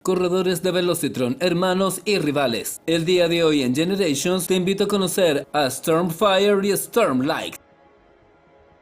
Corredores de Velocitron, hermanos y rivales. El día de hoy en Generations te invito a conocer a Stormfire y Stormlight.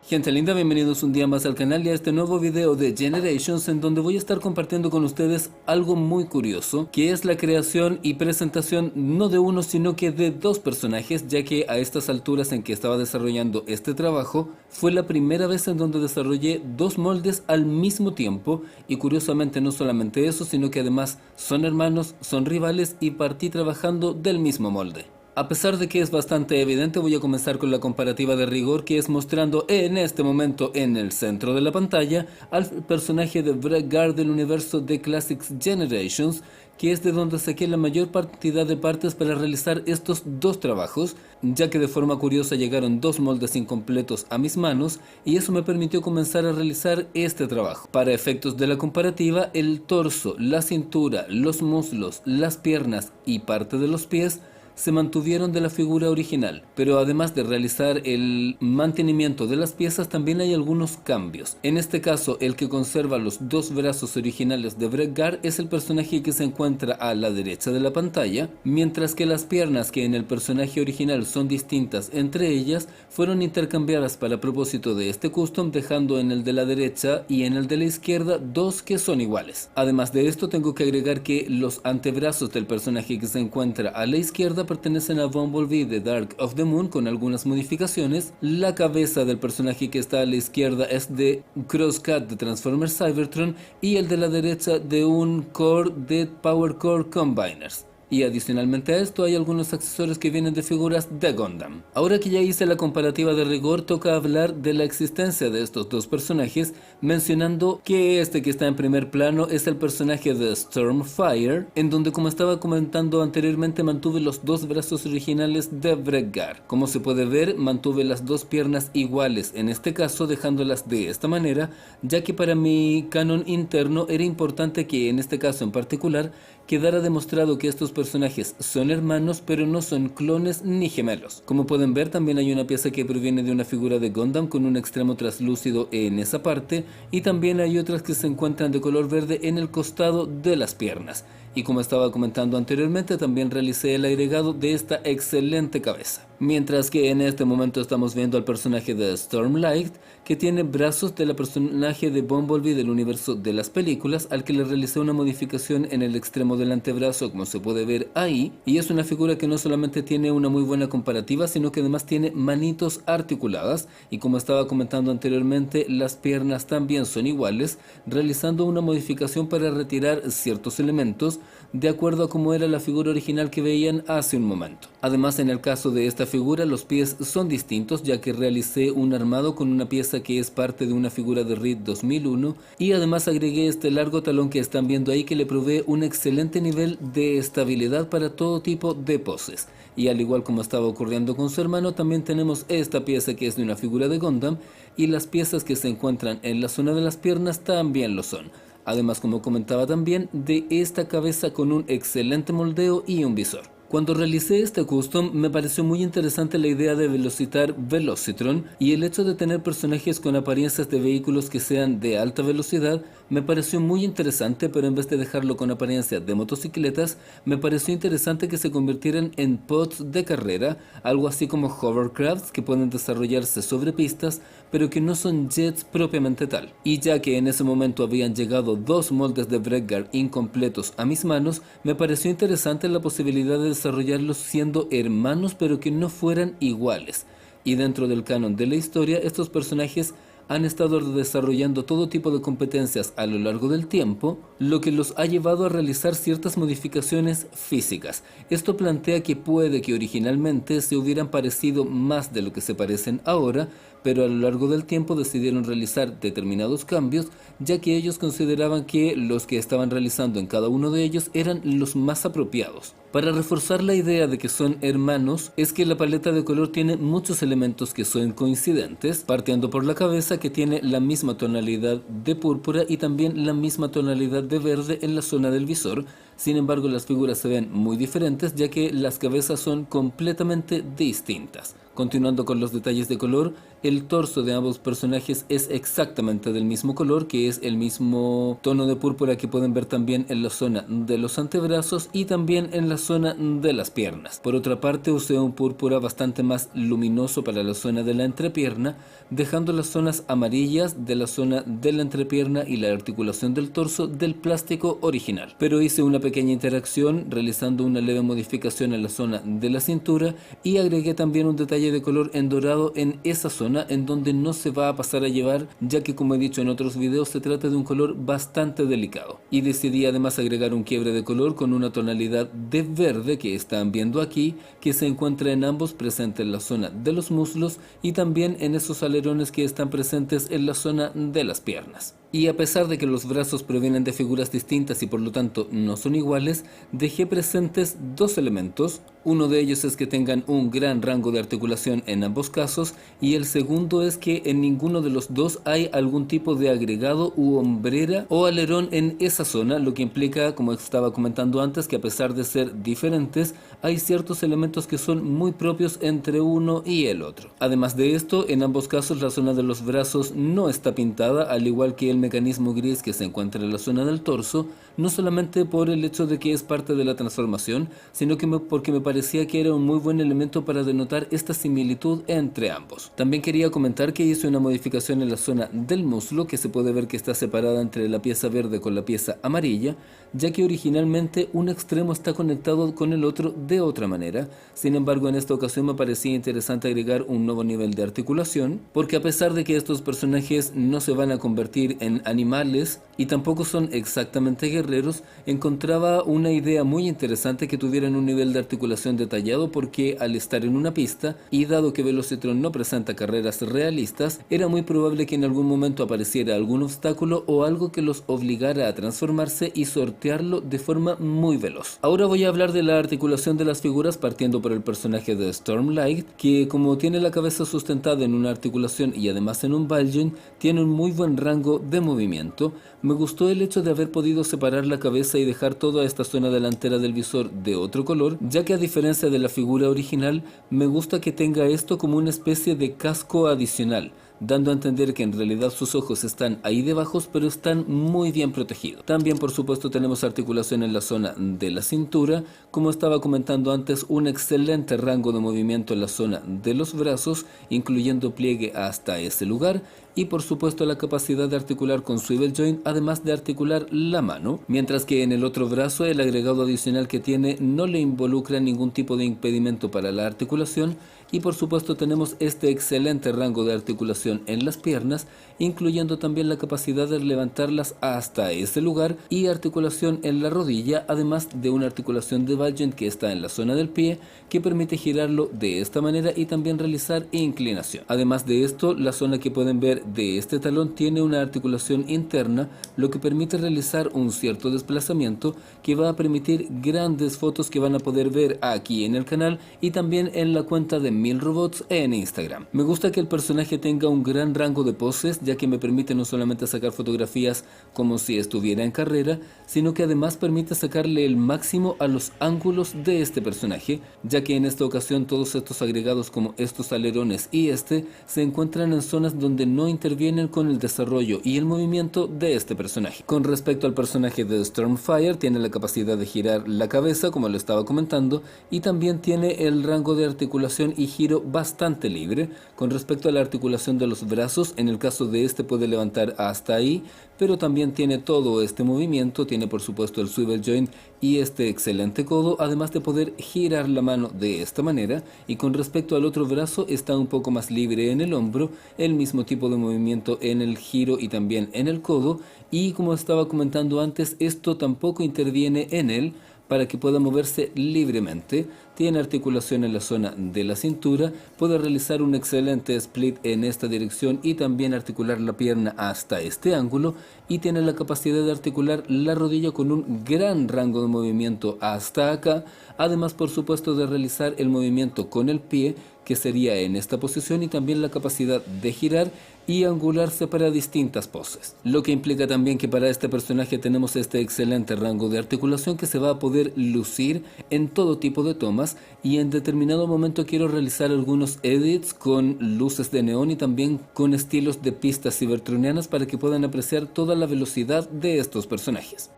Gente linda, bienvenidos un día más al canal y a este nuevo video de Generations, en donde voy a estar compartiendo con ustedes algo muy curioso, que es la creación y presentación no de uno sino que de dos personajes, ya que a estas alturas en que estaba desarrollando este trabajo fue la primera vez en donde desarrollé dos moldes al mismo tiempo, y curiosamente no solamente eso, sino que además son hermanos, son rivales y partí trabajando del mismo molde. A pesar de que es bastante evidente, voy a comenzar con la comparativa de rigor, que es mostrando en este momento en el centro de la pantalla al personaje de Vredgar del universo de Classics Generations, que es de donde saqué la mayor cantidad de partes para realizar estos dos trabajos, ya que de forma curiosa llegaron dos moldes incompletos a mis manos y eso me permitió comenzar a realizar este trabajo. Para efectos de la comparativa, el torso, la cintura, los muslos, las piernas y parte de los pies se mantuvieron de la figura original, pero además de realizar el mantenimiento de las piezas, también hay algunos cambios. En este caso, el que conserva los dos brazos originales de Vredgar es el personaje que se encuentra a la derecha de la pantalla, mientras que las piernas, que en el personaje original son distintas entre ellas, fueron intercambiadas para propósito de este custom, dejando en el de la derecha y en el de la izquierda dos que son iguales. Además de esto, tengo que agregar que los antebrazos del personaje que se encuentra a la izquierda pertenecen a Bumblebee de Dark of the Moon con algunas modificaciones. La cabeza del personaje que está a la izquierda es de Crosscut de Transformers Cybertron y el de la derecha de un core de Power Core Combiners. Y adicionalmente a esto hay algunos accesorios que vienen de figuras de Gundam. Ahora que ya hice la comparativa de rigor, toca hablar de la existencia de estos dos personajes, mencionando que este que está en primer plano es el personaje de Stormfire, en donde, como estaba comentando anteriormente, mantuve los dos brazos originales de Vredgar. Como se puede ver, mantuve las dos piernas iguales, en este caso dejándolas de esta manera, ya que para mi canon interno era importante que en este caso en particular quedara demostrado que estos personajes son hermanos, pero no son clones ni gemelos. Como pueden ver, también hay una pieza que proviene de una figura de Gundam con un extremo translúcido en esa parte, y también hay otras que se encuentran de color verde en el costado de las piernas. Y como estaba comentando anteriormente, también realicé el agregado de esta excelente cabeza. Mientras que en este momento estamos viendo al personaje de Stormlight, que tiene brazos de la personaje de Bumblebee del universo de las películas, al que le realicé una modificación en el extremo del antebrazo, como se puede ver ahí, y es una figura que no solamente tiene una muy buena comparativa, sino que además tiene manitos articuladas, y como estaba comentando anteriormente, las piernas también son iguales, realizando una modificación para retirar ciertos elementos de acuerdo a cómo era la figura original que veían hace un momento. Además, en el caso de esta figura, los pies son distintos, ya que realicé un armado con una pieza que es parte de una figura de Reed 2001, y además agregué este largo talón que están viendo ahí, que le provee un excelente nivel de estabilidad para todo tipo de poses. Y al igual como estaba ocurriendo con su hermano, también tenemos esta pieza que es de una figura de Gundam, y las piezas que se encuentran en la zona de las piernas también lo son. Además, como comentaba también, de esta cabeza con un excelente moldeo y un visor. Cuando realicé este custom, me pareció muy interesante la idea de velocitar Velocitron, y el hecho de tener personajes con apariencias de vehículos que sean de alta velocidad me pareció muy interesante, pero en vez de dejarlo con apariencia de motocicletas, me pareció interesante que se convirtieran en pods de carrera, algo así como hovercrafts que pueden desarrollarse sobre pistas, pero que no son jets propiamente tal. Y ya que en ese momento habían llegado dos moldes de Vredgar incompletos a mis manos, me pareció interesante la posibilidad de desarrollarlos siendo hermanos, pero que no fueran iguales. Y dentro del canon de la historia, estos personajes han estado desarrollando todo tipo de competencias a lo largo del tiempo, lo que los ha llevado a realizar ciertas modificaciones físicas. Esto plantea que puede que originalmente se hubieran parecido más de lo que se parecen ahora, pero a lo largo del tiempo decidieron realizar determinados cambios, ya que ellos consideraban que los que estaban realizando en cada uno de ellos eran los más apropiados. Para reforzar la idea de que son hermanos, es que la paleta de color tiene muchos elementos que son coincidentes, partiendo por la cabeza, que tiene la misma tonalidad de púrpura y también la misma tonalidad de verde en la zona del visor. Sin embargo, las figuras se ven muy diferentes, ya que las cabezas son completamente distintas. Continuando con los detalles de color, el torso de ambos personajes es exactamente del mismo color, que es el mismo tono de púrpura que pueden ver también en la zona de los antebrazos y también en la zona de las piernas. Por otra parte, usé un púrpura bastante más luminoso para la zona de la entrepierna, dejando las zonas amarillas de la zona de la entrepierna y la articulación del torso del plástico original. Pero hice una pequeña interacción realizando una leve modificación en la zona de la cintura y agregué también un detalle de color en dorado en esa zona en donde no se va a pasar a llevar, ya que como he dicho en otros videos se trata de un color bastante delicado. Y decidí además agregar un quiebre de color con una tonalidad de verde que están viendo aquí, que se encuentra en ambos, presente en la zona de los muslos y también en esos alerones que están presentes en la zona de las piernas. Y a pesar de que los brazos provienen de figuras distintas y por lo tanto no son iguales, dejé presentes dos elementos. Uno de ellos es que tengan un gran rango de articulación en ambos casos y el segundo es que en ninguno de los dos hay algún tipo de agregado u hombrera o alerón en esa zona, lo que implica, como estaba comentando antes, que a pesar de ser diferentes, hay ciertos elementos que son muy propios entre uno y el otro. Además de esto, en ambos casos la zona de los brazos no está pintada, al igual que el mecanismo gris que se encuentra en la zona del torso, no solamente por el hecho de que es parte de la transformación, sino que porque me parecía que era un muy buen elemento para denotar esta similitud entre ambos. También quería comentar que hice una modificación en la zona del muslo, que se puede ver que está separada entre la pieza verde con la pieza amarilla, ya que originalmente un extremo está conectado con el otro de otra manera. Sin embargo, en esta ocasión me parecía interesante agregar un nuevo nivel de articulación, porque a pesar de que estos personajes no se van a convertir en animales y tampoco son exactamente guerreros, encontraba una idea muy interesante que tuvieran un nivel de articulación detallado, porque al estar en una pista y dado que Velocitron no presenta carreras realistas, era muy probable que en algún momento apareciera algún obstáculo o algo que los obligara a transformarse y sortearlo de forma muy veloz. Ahora voy a hablar de la articulación de las figuras, partiendo por el personaje de Stormlight, que como tiene la cabeza sustentada en una articulación y además en un ball joint, tiene un muy buen rango de movimiento. Me gustó el hecho de haber podido separar la cabeza y dejar toda esta zona delantera del visor de otro color, ya que a diferencia de la figura original, me gusta que tenga esto como una especie de casco adicional, dando a entender que en realidad sus ojos están ahí debajo, pero están muy bien protegidos. También por supuesto tenemos articulación en la zona de la cintura, como estaba comentando antes, un excelente rango de movimiento en la zona de los brazos, incluyendo pliegue hasta ese lugar, y por supuesto la capacidad de articular con swivel joint, además de articular la mano, mientras que en el otro brazo el agregado adicional que tiene no le involucra ningún tipo de impedimento para la articulación. Y por supuesto tenemos este excelente rango de articulación en las piernas, incluyendo también la capacidad de levantarlas hasta ese lugar, y articulación en la rodilla, además de una articulación de ball joint que está en la zona del pie, que permite girarlo de esta manera y también realizar inclinación. Además de esto, la zona que pueden ver de este talón tiene una articulación interna, lo que permite realizar un cierto desplazamiento que va a permitir grandes fotos que van a poder ver aquí en el canal y también en la cuenta de 1000 robots en Instagram. Me gusta que el personaje tenga un gran rango de poses, ya que me permite no solamente sacar fotografías como si estuviera en carrera, sino que además permite sacarle el máximo a los ángulos de este personaje, ya que en esta ocasión todos estos agregados como estos alerones y se encuentran en zonas donde no intervienen con el desarrollo y el movimiento de este personaje. Con respecto al personaje de Stormfire, tiene la capacidad de girar la cabeza, como lo estaba comentando, y también tiene el rango de articulación y giro bastante libre. Con respecto a la articulación de los brazos, en el caso de este puede levantar hasta ahí, pero también tiene todo este movimiento, tiene por supuesto el swivel joint y este excelente codo, además de poder girar la mano de esta manera. Y con respecto al otro brazo, está un poco más libre en el hombro, el mismo tipo de movimiento en el giro y también en el codo, y como estaba comentando antes, esto tampoco interviene en él para que pueda moverse libremente. Tiene articulación en la zona de la cintura, puede realizar un excelente split en esta dirección y también articular la pierna hasta este ángulo, y tiene la capacidad de articular la rodilla con un gran rango de movimiento hasta acá, además por supuesto de realizar el movimiento con el pie, que sería en esta posición, y también la capacidad de girar y angularse para distintas poses. Lo que implica también que para este personaje tenemos este excelente rango de articulación que se va a poder lucir en todo tipo de tomas, y en determinado momento quiero realizar algunos edits con luces de neón y también con estilos de pistas cybertronianas para que puedan apreciar toda la velocidad de estos personajes.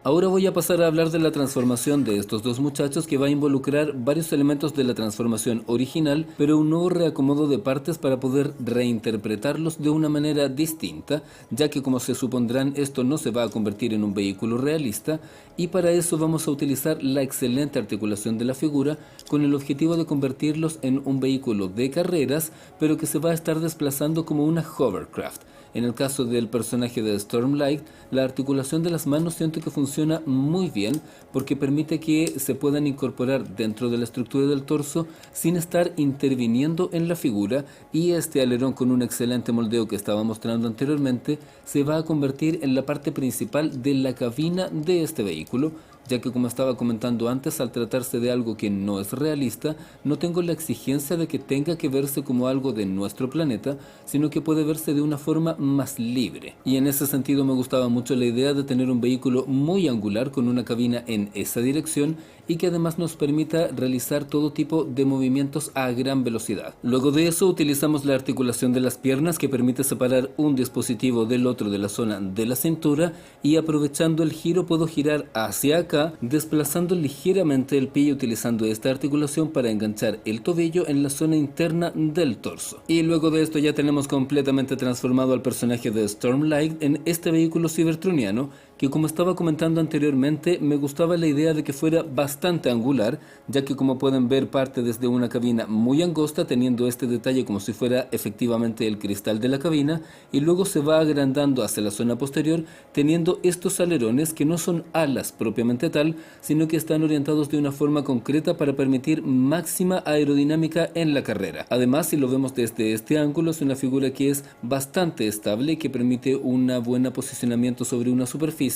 Ahora voy a pasar a hablar de la transformación de estos dos muchachos, que va a involucrar varios elementos de la transformación original, pero un nuevo reacomodo de partes para poder reinterpretarlos de una manera distinta, ya que, como se supondrán, esto no se va a convertir en un vehículo realista, y para eso vamos a utilizar la excelente articulación de la figura con el objetivo de convertirlos en un vehículo de carreras, pero que se va a estar desplazando como una hovercraft. En el caso del personaje de Stormlight, la articulación de las manos siento que funciona muy bien porque permite que se puedan incorporar dentro de la estructura del torso sin estar interviniendo en la figura, y este alerón con un excelente moldeo que estaba mostrando anteriormente se va a convertir en la parte principal de la cabina de este vehículo, ya que, como estaba comentando antes, al tratarse de algo que no es realista, no tengo la exigencia de que tenga que verse como algo de nuestro planeta, sino que puede verse de una forma más libre. Y en ese sentido me gustaba mucho la idea de tener un vehículo muy angular con una cabina en esa dirección, y que además nos permita realizar todo tipo de movimientos a gran velocidad. Luego de eso utilizamos la articulación de las piernas, que permite separar un dispositivo del otro de la zona de la cintura, y aprovechando el giro puedo girar hacia acá, desplazando ligeramente el pie utilizando esta articulación para enganchar el tobillo en la zona interna del torso. Y luego de esto ya tenemos completamente transformado al personaje de Stormlight en este vehículo cybertroniano, que, como estaba comentando anteriormente, me gustaba la idea de que fuera bastante angular, ya que, como pueden ver, parte desde una cabina muy angosta, teniendo este detalle como si fuera efectivamente el cristal de la cabina, y luego se va agrandando hacia la zona posterior, teniendo estos alerones que no son alas propiamente tal, sino que están orientados de una forma concreta para permitir máxima aerodinámica en la carrera. Además, si lo vemos desde este ángulo, es una figura que es bastante estable y que permite un buen posicionamiento sobre una superficie,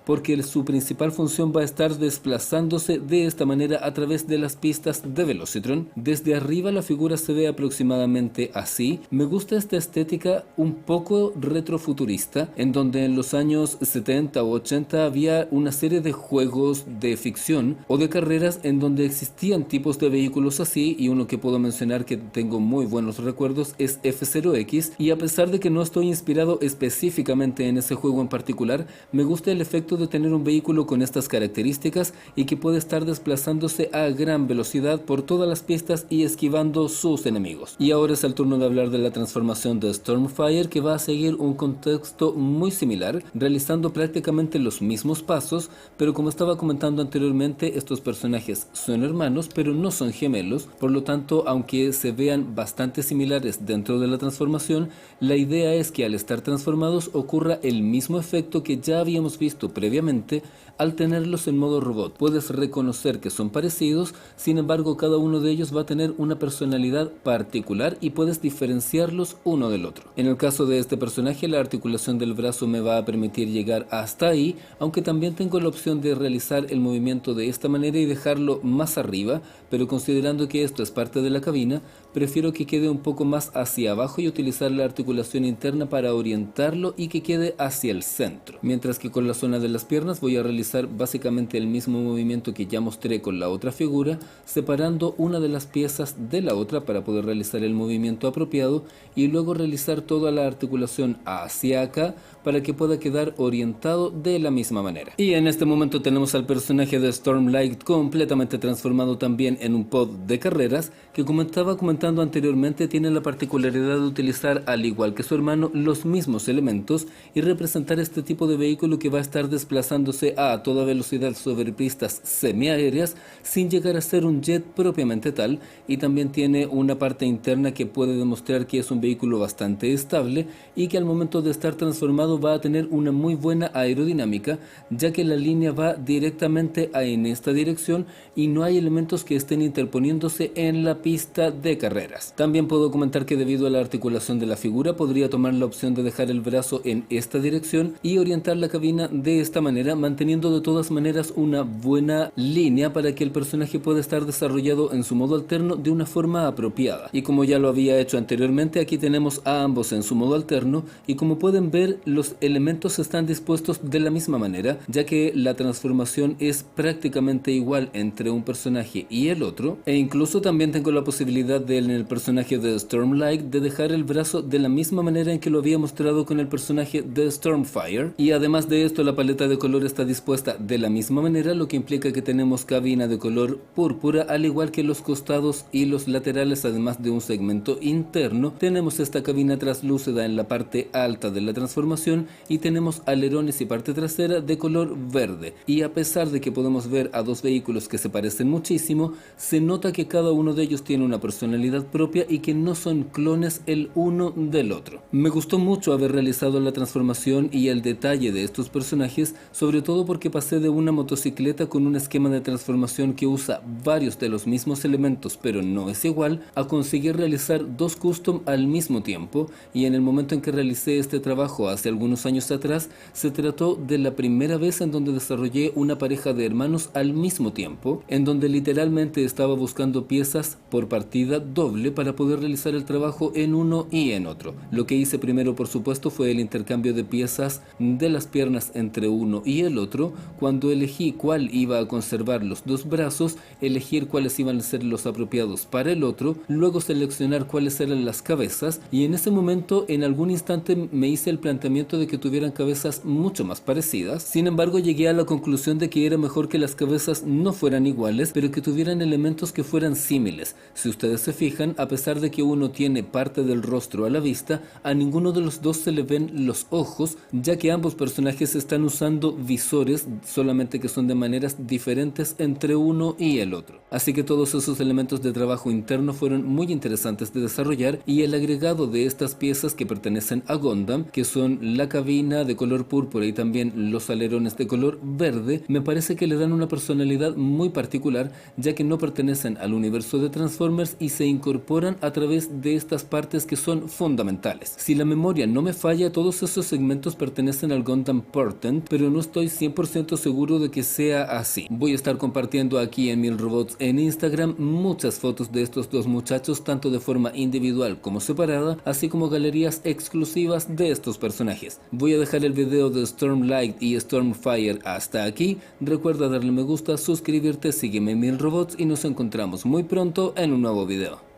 porque su principal función va a estar desplazándose de esta manera a través de las pistas de Velocitron. Desde arriba la figura se ve aproximadamente así. Me gusta esta estética un poco retrofuturista, en donde en los años 70 o 80 había una serie de juegos de ficción o de carreras en donde existían tipos de vehículos así, y uno que puedo mencionar que tengo muy buenos recuerdos es F0X, y a pesar de que no estoy inspirado específicamente en ese juego en particular, me gusta el efecto de tener un vehículo con estas características y que puede estar desplazándose a gran velocidad por todas las pistas y esquivando sus enemigos. Y ahora es el turno de hablar de la transformación de Stormfire, que va a seguir un contexto muy similar, realizando prácticamente los mismos pasos, pero como estaba comentando anteriormente, estos personajes son hermanos pero no son gemelos, por lo tanto, aunque se vean bastante similares dentro de la transformación, la idea es que al estar transformados ocurra el mismo efecto que ya habíamos visto previamente al tenerlos en modo robot. Puedes reconocer que son parecidos, sin embargo cada uno de ellos va a tener una personalidad particular y puedes diferenciarlos uno del otro. En el caso de este personaje, la articulación del brazo me va a permitir llegar hasta ahí, aunque también tengo la opción de realizar el movimiento de esta manera y dejarlo más arriba, pero considerando que esto es parte de la cabina, prefiero que quede un poco más hacia abajo y utilizar la articulación interna para orientarlo y que quede hacia el centro. Mientras que con la zona de las piernas voy a realizar básicamente el mismo movimiento que ya mostré con la otra figura, separando una de las piezas de la otra para poder realizar el movimiento apropiado, y luego realizar toda la articulación hacia acá para que pueda quedar orientado de la misma manera. Y en este momento tenemos al personaje de Stormlight completamente transformado también en un pod de carreras, que, como estaba comentando anteriormente, tiene la particularidad de utilizar, al igual que su hermano, los mismos elementos y representar este tipo de vehículo que va a estar desplazándose a toda velocidad sobre pistas semiaéreas sin llegar a ser un jet propiamente tal, y también tiene una parte interna que puede demostrar que es un vehículo bastante estable y que al momento de estar transformado va a tener una muy buena aerodinámica, ya que la línea va directamente en esta dirección y no hay elementos que estén interponiéndose en la pista de carreras. También puedo comentar que debido a la articulación de la figura podría tomar la opción de dejar el brazo en esta dirección y orientar la cabina cabina de esta manera, manteniendo de todas maneras una buena línea para que el personaje pueda estar desarrollado en su modo alterno de una forma apropiada. Y como ya lo había hecho anteriormente, aquí tenemos a ambos en su modo alterno, y como pueden ver, los elementos están dispuestos de la misma manera, ya que la transformación es prácticamente igual entre un personaje y el otro, e incluso también tengo la posibilidad de, en el personaje de Stormlight, de dejar el brazo de la misma manera en que lo había mostrado con el personaje de Stormfire, y además de esto la paleta de color está dispuesta de la misma manera, lo que implica que tenemos cabina de color púrpura, al igual que los costados y los laterales, además de un segmento interno. Tenemos esta cabina translúcida en la parte alta de la transformación y tenemos alerones y parte trasera de color verde, y a pesar de que podemos ver a dos vehículos que se parecen muchísimo, se nota que cada uno de ellos tiene una personalidad propia y que no son clones el uno del otro. Me gustó mucho haber realizado la transformación y el detalle de estos personajes, sobre todo porque pasé de una motocicleta con un esquema de transformación que usa varios de los mismos elementos pero no es igual, a conseguir realizar dos custom al mismo tiempo, y en el momento en que realicé este trabajo hace algunos años atrás, se trató de la primera vez en donde desarrollé una pareja de hermanos al mismo tiempo, en donde literalmente estaba buscando piezas por partida doble para poder realizar el trabajo en uno y en otro. Lo que hice primero, por supuesto, fue el intercambio de piezas de las piernas entre uno y el otro. Cuando elegí cuál iba a conservar los dos brazos, elegir cuáles iban a ser los apropiados para el otro, luego seleccionar cuáles eran las cabezas, y en ese momento en algún instante me hice el planteamiento de que tuvieran cabezas mucho más parecidas. Sin embargo, llegué a la conclusión de que era mejor que las cabezas no fueran iguales, pero que tuvieran elementos que fueran símiles. Si ustedes se fijan, a pesar de que uno tiene parte del rostro a la vista, a ninguno de los dos se le ven los ojos, ya que ambos personajes están usando visores, solamente que son de maneras diferentes entre uno y el otro. Así que todos esos elementos de trabajo interno fueron muy interesantes de desarrollar, y el agregado de estas piezas que pertenecen a Gundam, que son la cabina de color púrpura y también los alerones de color verde, me parece que le dan una personalidad muy particular, ya que no pertenecen al universo de Transformers y se incorporan a través de estas partes que son fundamentales. Si la memoria no me falla, todos esos segmentos pertenecen al Gundam Portent, pero no estoy 100% seguro de que sea así. Voy a estar compartiendo aquí en Mil Robots en Instagram muchas fotos de estos dos muchachos, tanto de forma individual como separada, así como galerías exclusivas de estos personajes. Voy a dejar el video de Stormlight y Stormfire hasta aquí. Recuerda darle me gusta, suscribirte, sígueme en Mil Robots y nos encontramos muy pronto en un nuevo video.